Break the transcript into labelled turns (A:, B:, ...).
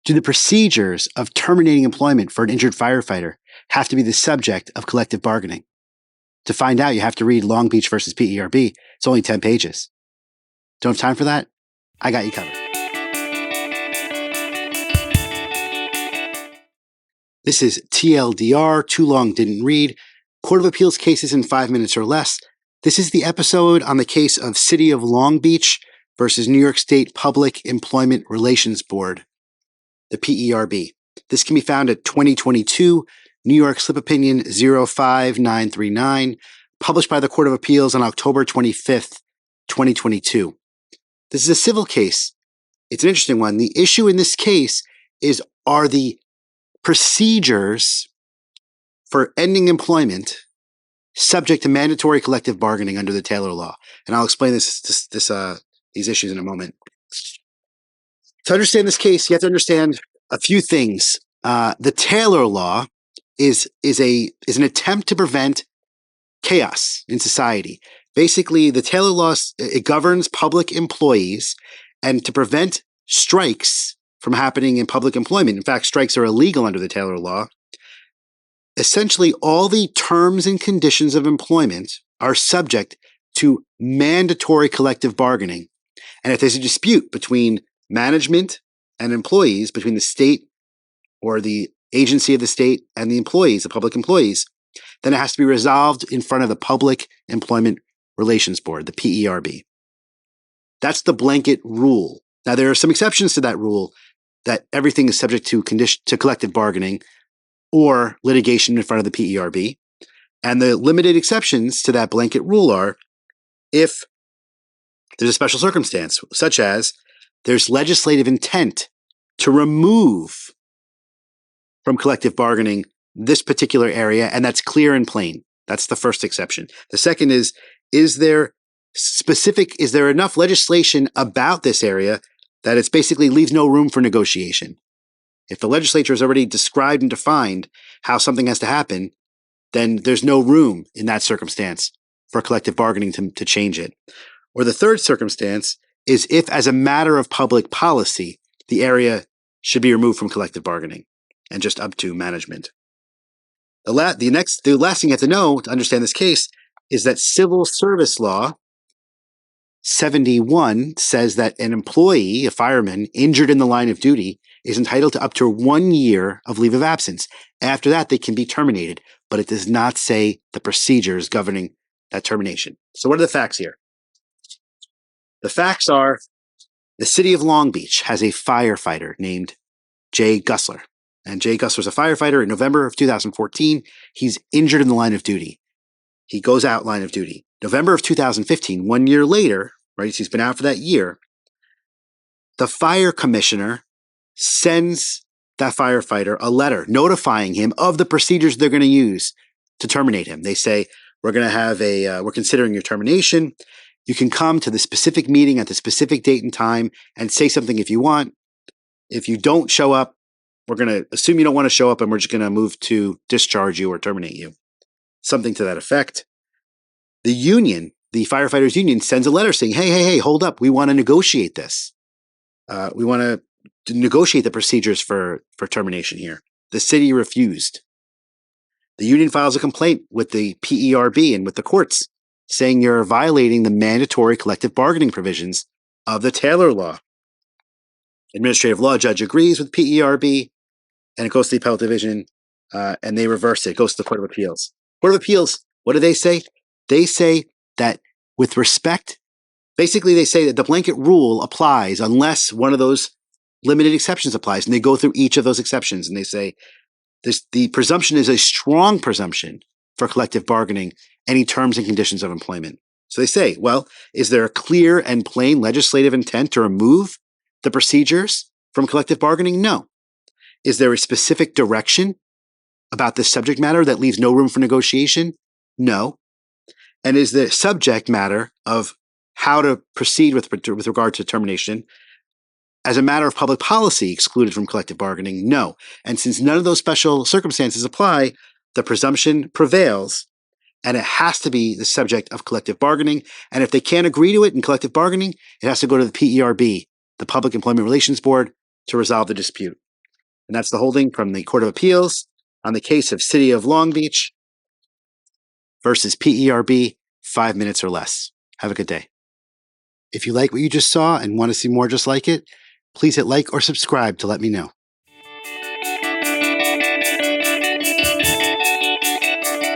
A: Do the procedures of terminating employment for an injured firefighter have to be the subject of collective bargaining? To find out, you have to read Long Beach versus PERB. It's only 10 pages. Don't have time for that? I got you covered. This is TLDR, Too Long Didn't Read, Court of Appeals cases in 5 minutes or less. This is the episode on the case of City of Long Beach versus New York State Public Employment Relations Board, the PERB. This can be found at 2022 New York Slip Opinion 05939, published by the Court of Appeals on October 25th, 2022. This is a civil case. It's an interesting one. The issue in this case is, are the procedures for ending employment subject to mandatory collective bargaining under the Taylor Law? And I'll explain these issues in a moment. To understand this case, you have to understand a few things. The Taylor Law is an attempt to prevent chaos in society. Basically, the Taylor Law, it governs public employees, and to prevent strikes from happening in public employment. In fact, strikes are illegal under the Taylor Law. Essentially, all the terms and conditions of employment are subject to mandatory collective bargaining. And if there's a dispute between management and employees, between the state or the agency of the state and the employees, the public employees, then it has to be resolved in front of the Public Employment Relations Board, the PERB. That's the blanket rule. Now, there are some exceptions to that rule, that everything is subject to collective bargaining or litigation in front of the PERB. And the limited exceptions to that blanket rule are if there's a special circumstance, such as there's legislative intent to remove from collective bargaining this particular area, and that's clear and plain. That's the first exception. The second is there enough legislation about this area that it basically leaves no room for negotiation? If the legislature has already described and defined how something has to happen, then there's no room in that circumstance for collective bargaining to change it. Or the third circumstance is if, as a matter of public policy, the area should be removed from collective bargaining and just up to management. The last thing you have to know to understand this case is that Civil Service Law 71 says that an employee, a fireman, injured in the line of duty is entitled to up to 1 year of leave of absence. After that, they can be terminated, but it does not say the procedures governing that termination. So what are the facts here? The facts are the City of Long Beach has a firefighter named Jay Gussler. And Jay Gussler's a firefighter. In November of 2014, he's injured in the line of duty. He goes out line of duty. November of 2015, 1 year later, right? So he's been out for that year. The fire commissioner sends that firefighter a letter notifying him of the procedures they're going to use to terminate him. They say, we're considering your termination. You can come to the specific meeting at the specific date and time and say something if you want. If you don't show up, we're going to assume you don't want to show up, and we're just going to move to discharge you or terminate you. Something to that effect. The union, the firefighters union, sends a letter saying, hey, hold up. We want to negotiate this. We want to negotiate the procedures for termination here. The city refused. The union files a complaint with the PERB and with the courts saying you're violating the mandatory collective bargaining provisions of the Taylor Law. Administrative law judge agrees with PERB, and it goes to the appellate division, and they reverse it. It goes to the Court of Appeals. Court of Appeals, what do they say? They say that with respect, basically they say that the blanket rule applies unless one of those limited exceptions applies, and they go through each of those exceptions, and they say the presumption is a strong presumption for collective bargaining, any terms and conditions of employment. So they say, well, is there a clear and plain legislative intent to remove the procedures from collective bargaining? No. Is there a specific direction about this subject matter that leaves no room for negotiation? No. And is the subject matter of how to proceed with regard to termination as a matter of public policy excluded from collective bargaining? No. And since none of those special circumstances apply, the presumption prevails, and it has to be the subject of collective bargaining. And if they can't agree to it in collective bargaining, it has to go to the PERB, the Public Employment Relations Board, to resolve the dispute. And that's the holding from the Court of Appeals on the case of City of Long Beach versus PERB, 5 minutes or less. Have a good day. If you like what you just saw and want to see more just like it, please hit like or subscribe to let me know.